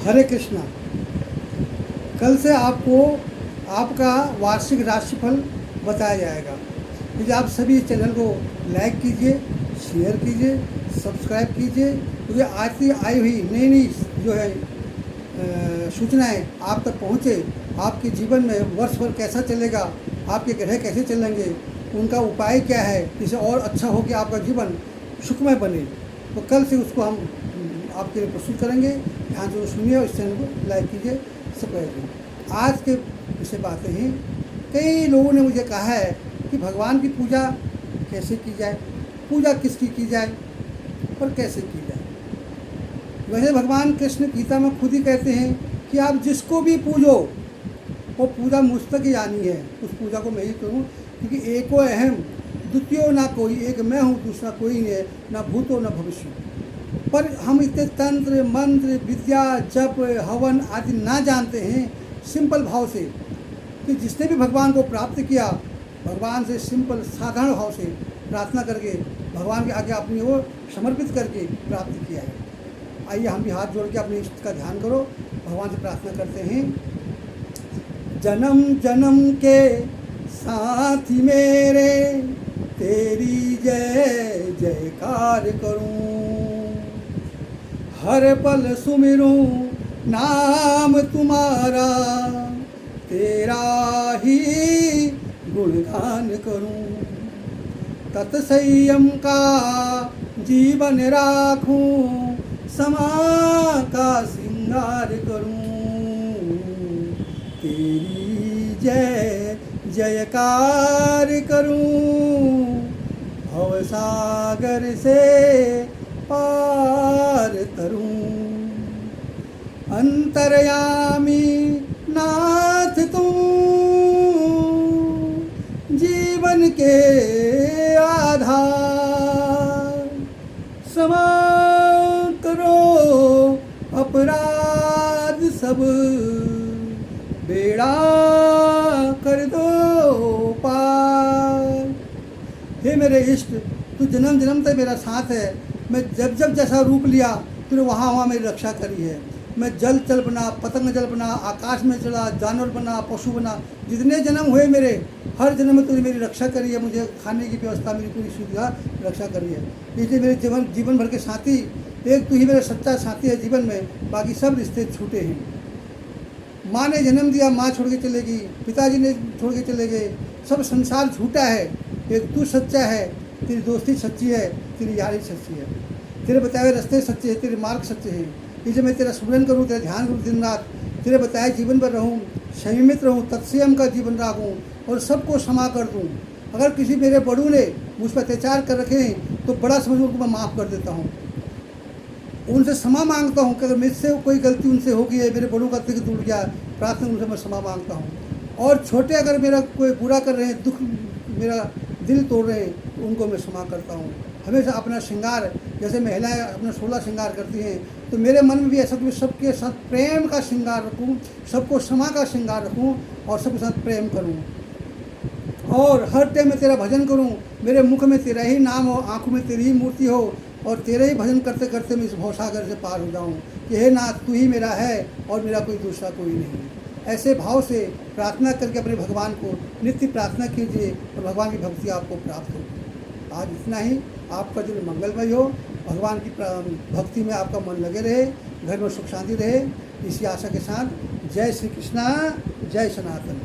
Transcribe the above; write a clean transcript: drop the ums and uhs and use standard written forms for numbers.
हरे कृष्णा। कल से आपको आपका वार्षिक राशिफल बताया जाएगा। यदि आप सभी इस चैनल को लाइक कीजिए, शेयर कीजिए, सब्सक्राइब कीजिए, क्योंकि आती आई हुई नई नई जो है सूचनाएं आप तक पहुँचे। आपके जीवन में वर्ष भर कैसा चलेगा, आपके ग्रह कैसे चलेंगे, उनका उपाय क्या है, जिससे और अच्छा हो कि आपका जीवन सुखमय बने। तो कल से उसको हम आपके लिए प्रस्तुत करेंगे। ध्यान से सुनिए और इस चैनल को लाइक कीजिए, सब्सक्राइब कीजिए। आज के विषय बातें हैं। कई लोगों ने मुझे कहा है कि भगवान की पूजा कैसे की जाए, पूजा किसकी की जाए और कैसे की जाए। वैसे भगवान कृष्ण गीता में खुद ही कहते हैं कि आप जिसको भी पूजो वो पूजा मुझ तक ही आनी है, उस पूजा को मैं ही करूँ, क्योंकि एको अहम द्वितीयो ना कोई, एक मैं हूँ दूसरा कोई नहीं है, ना भूतो ना भविष्य। पर हम इतने तंत्र मंत्र विद्या जप हवन आदि ना जानते हैं। सिंपल भाव से कि जिसने भी भगवान को प्राप्त किया, भगवान से सिंपल साधारण भाव से प्रार्थना करके भगवान के आगे अपनी ओर समर्पित करके प्राप्त किया है। आइए हम भी हाथ जोड़ के अपने इष्ट का ध्यान करो, भगवान से प्रार्थना करते हैं। जन्म जन्म के साथी मेरे, तेरी जय जयकार करूं, हर पल सुमिरूं नाम तुम्हारा, तेरा ही गुणगान करूं। तत्संयम का जीवन राखूं, समा का श्रृंगार करूं, तेरी जय जयकार करूं, भवसागर से पार तरूं। अंतर्यामी नाथ तू, जीवन के आधार, क्षमा करो अपराध सब, बेड़ा कर दो पार। हे मेरे इष्ट, तू जन्म जन्म तक मेरा साथ है। मैं जब जब जैसा रूप लिया तूने वहाँ वहाँ मेरी रक्षा करी है। मैं जल चल बना, पतंग जल बना, आकाश में चला, जानवर बना, पशु बना, जितने जन्म हुए मेरे, हर जन्म में तूने मेरी रक्षा करी है। मुझे खाने की व्यवस्था, मेरी पूरी सुविधा रक्षा करी है। इसलिए मेरे जीवन भर के साथी एक तू ही मेरा सच्चा साथी है जीवन में, बाकी सब रिश्ते छूटे हैं। माँ ने जन्म दिया, माँ छोड़ के चलेगी, पिताजी ने छोड़ के चले गए, सब संसार झूठा है, एक तू सच्चा है। तेरी दोस्ती सच्ची है, तेरी यारी सच्ची है, तेरे बताए हुए रास्ते सच्चे हैं, तेरे मार्ग सच्चे हैं। इसलिए मैं तेरा स्मरण करूँ, तेरा ध्यान करूँ, दिन रात तेरे बताए जीवन पर रहूँ, संयमित रहूँ, तत्संयम का जीवन राखूँ और सबको क्षमा कर दूँ। अगर किसी मेरे बड़ों ने मुझ पर अत्याचार कर रखे हैं तो बड़ा समझ को मैं माफ़ कर देता हूँ, उनसे क्षमा मांगता हूँ कि अगर मुझसे कोई गलती उनसे हो गई है, मेरे बड़ों का दिल टूट गया, प्रार्थना उनसे मैं क्षमा मांगता हूँ। और छोटे अगर मेरा कोई बुरा कर रहे हैं, दुख मेरा दिल तोड़ रहे हैं, तो उनको मैं क्षमा करता हूँ। हमेशा अपना श्रृंगार, जैसे महिलाएं अपना 16 श्रृंगार करती हैं, तो मेरे मन में भी ऐसा कि सबके साथ प्रेम का श्रृंगार रखूँ, सबको क्षमा का श्रृंगार रखूँ और सबके साथ प्रेम करूँ और हर टाइम में तेरा भजन करूँ। मेरे मुख में तेरा ही नाम हो, आँखों में तेरी ही मूर्ति हो और तेरे ही भजन करते करते मैं इस भवसागर से पार हो जाऊँ कि हे नाथ, तू ही मेरा है और मेरा कोई दूसरा कोई नहीं। ऐसे भाव से प्रार्थना करके अपने भगवान को नित्य प्रार्थना कीजिए और भगवान की भक्ति आपको प्राप्त हो। आज इतना ही। आपका दिन मंगलमय हो, भगवान की भक्ति में आपका मन लगे रहे, घर में सुख शांति रहे, इसी आशा के साथ जय श्री कृष्णा, जय सनातन।